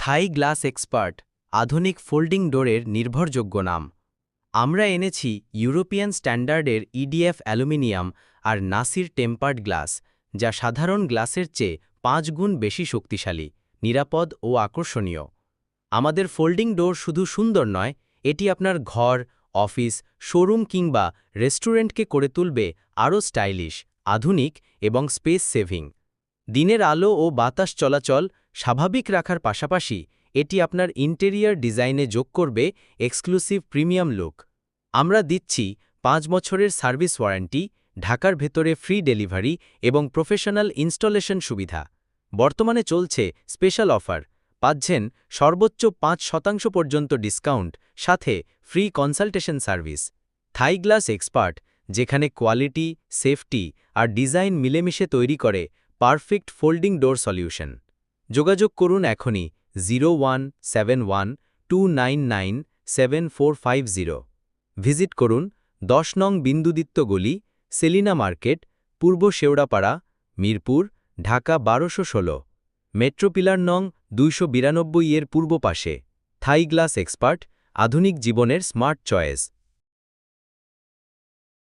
Thai glass expert আধুনিক folding ডোরের নির্ভরযোগ্য নাম। আমরা এনেছি ইউরোপিয়ান স্ট্যান্ডার্ডের ইডিএফ অ্যালুমিনিয়াম আর নাসির টেম্পার্ড গ্লাস, যা সাধারণ গ্লাসের চেয়ে ৫ গুণ বেশি শক্তিশালী, নিরাপদ ও আকর্ষণীয়। আমাদের ফোল্ডিং ডোর শুধু সুন্দর নয়, এটি আপনার ঘর, অফিস, শোরুম কিংবা রেস্টুরেন্টকে করে তুলবে আরও স্টাইলিশ, আধুনিক এবং স্পেস সেভিং। দিনের আলো ও বাতাস চলাচল স্বাভাবিক রাখার পাশাপাশি এটি আপনার ইন্টেরিয়র ডিজাইনে যোগ করবে এক্সক্লুসিভ প্রিমিয়াম লুক। আমরা দিচ্ছি ৫ বছরের সার্ভিস ওয়ারেন্টি, ঢাকার ভেতরে ফ্রি ডেলিভারি এবং প্রফেশনাল ইনস্টলেশন সুবিধা। বর্তমানে চলছে স্পেশাল অফার, পাচ্ছেন সর্বোচ্চ ৫% পর্যন্ত ডিসকাউন্ট, সাথে free consultation service. Thai glass expert, যেখানে কোয়ালিটি, সেফটি আর ডিজাইন মিলেমিশে তৈরি করে পারফেক্ট ফোল্ডিং ডোর সলিউশন। যোগাযোগ করুন এখনই 017129974450। ভিজিট করুন ১০ নং বিন্দুদিত্ত গলি, সেলিনা মার্কেট, পূর্ব শেওড়াপাড়া, মিরপুর, ঢাকা ১২১৬। মেট্রো পিলার নং ২৯২ এর পূর্ব পাশে। থাই গ্লাস এক্সপার্ট, আধুনিক জীবনের স্মার্ট চয়েস।